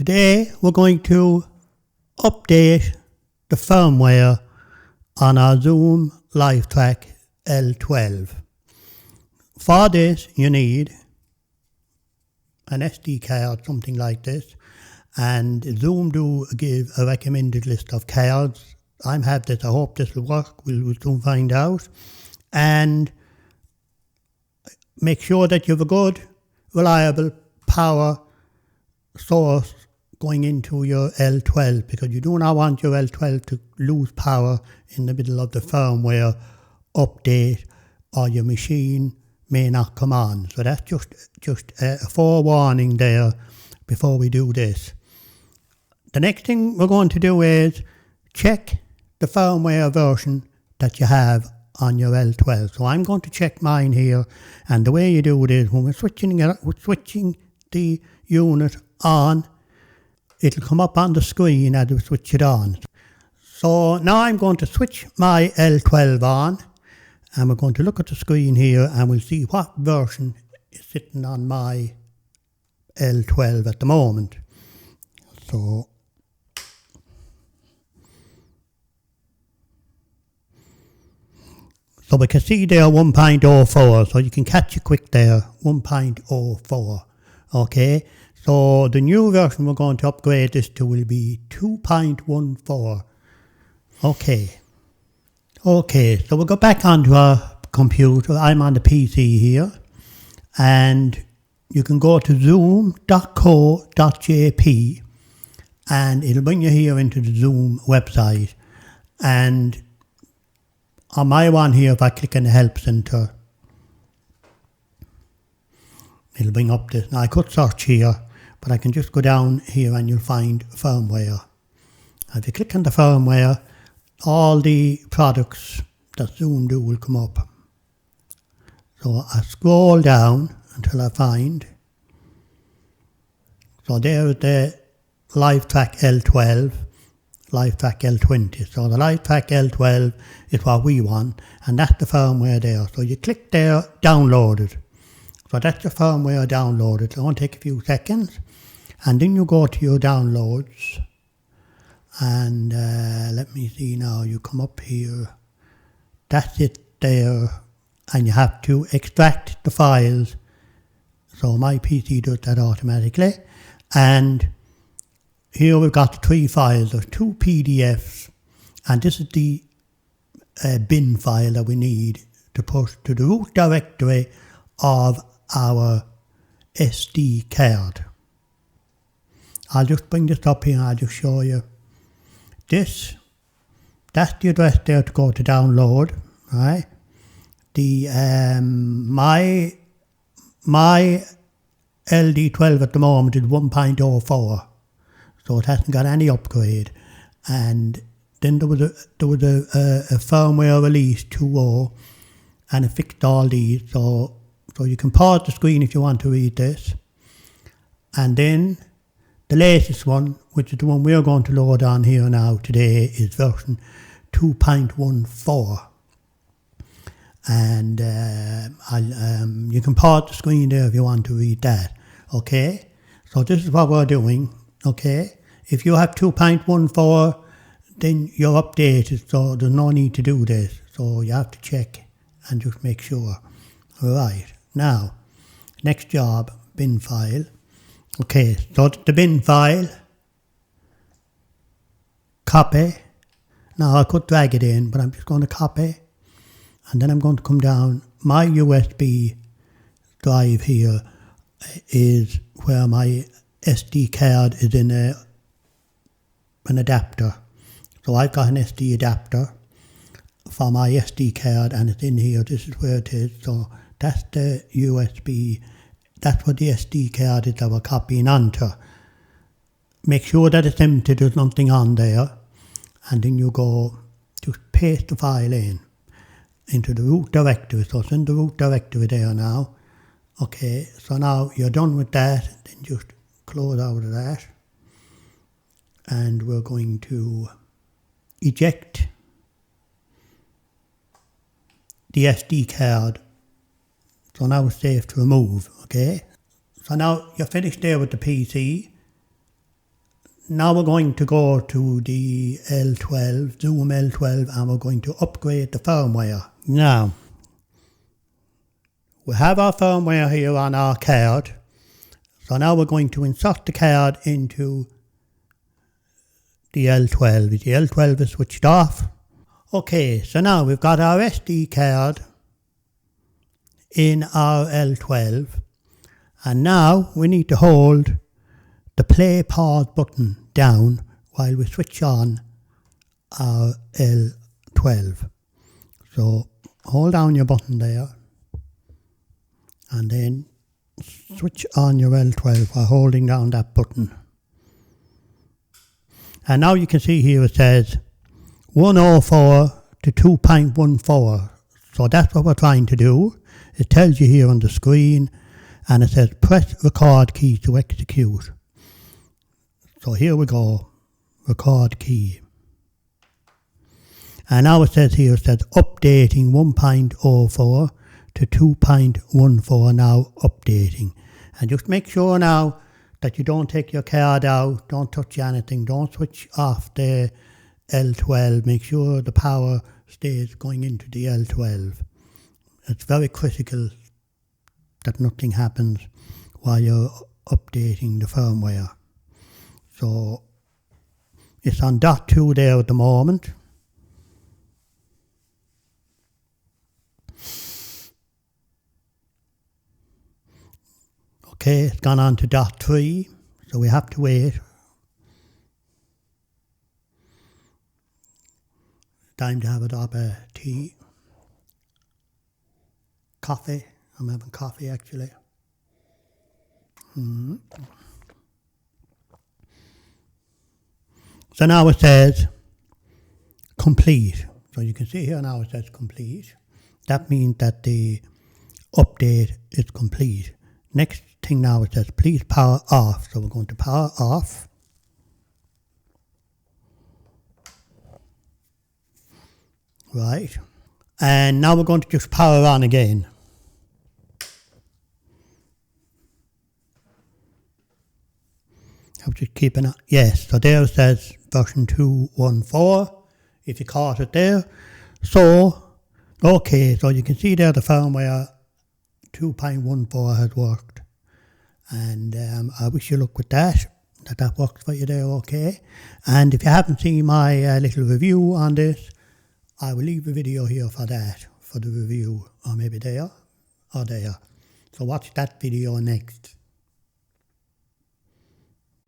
Today we're going to update the firmware on our Zoom LiveTrak L-12. For this you need an SD card, something like this, and Zoom do give a recommended list of cards. I have this, I hope this will work, we'll soon find out. And make sure that you have a good, reliable power source going into your L-12, because you do not want your L-12 to lose power in the middle of the firmware update, or your machine may not come on. So that's just a forewarning there before we do this. The next thing we're going to do is check the firmware version that you have on your L-12. So I'm going to check mine here, and the way you do it is when we're switching the unit on, it'll come up on the screen as we switch it on. So now I'm going to switch my L-12 on, and we're going to look at the screen here and we'll see what version is sitting on my L-12 at the moment. So we can see there 1.04, so you can catch it quick there, 1.04. Okay, so the new version we're going to upgrade this to will be 2.14. Okay, so we'll go back onto our computer. I'm on the PC here, and you can go to zoom.co.jp and it'll bring you here into the Zoom website. And on my one here, if I click on the Help Center, it'll bring up this. Now I could search here, but I can just go down here and you'll find firmware. If you click on the firmware, all the products that Zoom do will come up. So I scroll down until I find. So there is the LiveTrak L-12, LiveTrak L-20. So the LiveTrak L-12 is what we want, and that's the firmware there. So you click there, download it. So that's the firmware downloaded. So it'll take a few seconds, and then you go to your downloads, and let me see now, you come up here, that's it there, and you have to extract the files. So my PC does that automatically, and here we've got the 3 files. There's 2 PDFs, and this is the bin file that we need to push to the root directory of our SD card. I'll just bring this up here and I'll just show you. That's the address there to go to download, right? The my LD12 at the moment is 1.04, so it hasn't got any upgrade. And then there was a firmware release 2.0, and it fixed all these. So you can pause the screen if you want to read this. And then the latest one, which is the one we're going to load on here now today, is version 2.14. And you can pause the screen there if you want to read that. Okay, so this is what we're doing. Okay, if you have 2.14, then you're updated, so there's no need to do this. So you have to check and just make sure. Right, now, next job, bin file. Okay, so the bin file, copy. Now I could drag it in, but I'm just going to copy. And then I'm going to come down. My USB drive here is where my SD card is in an adapter. So I've got an SD adapter for my SD card, and it's in here. This is where it is. So that's the USB. That's what the SD card is that we're copying onto. Make sure that it's empty, there's nothing on there. And then you go, just paste the file into the root directory. So it's in the root directory there now. Okay, so now you're done with that. Then just close out of that. And we're going to eject the SD card. So now it's safe to remove, okay? So now you're finished there with the PC. Now we're going to go to the L12, Zoom L12, and we're going to upgrade the firmware. Now, we have our firmware here on our card. So now we're going to insert the card into the L12. The L12 is switched off. Okay, so now we've got our SD card in our L12. And now we need to hold the play pause button down while we switch on our L12. So hold down your button there and then switch on your L12 by holding down that button. And now you can see here it says 104 to 2.14. So that's what we're trying to do. It tells you here on the screen, and it says press record key to execute. So here we go, record key. And now it says here, it says updating 1.04 to 2.14 now updating. And just make sure now that you don't take your card out, don't touch anything, don't switch off the L12. Make sure the power stays going into the L12. It's very critical that nothing happens while you're updating the firmware. So it's on .2 there at the moment. Okay, it's gone on to .3, so we have to wait. Time to have a drop of tea. Coffee. I'm having coffee actually. So now it says complete. So you can see here now it says complete. That means that the update is complete. Next thing now it says please power off. So we're going to power off. Right. And now we're going to just power on again. I'm just keeping it. Yes, so there it says version 2.14, if you caught it there. So, okay, so you can see there the firmware 2.14 has worked. And I wish you luck with that works for you there, okay. And if you haven't seen my little review on this, I will leave a video here for that, for the review, or maybe there, or there. So watch that video next.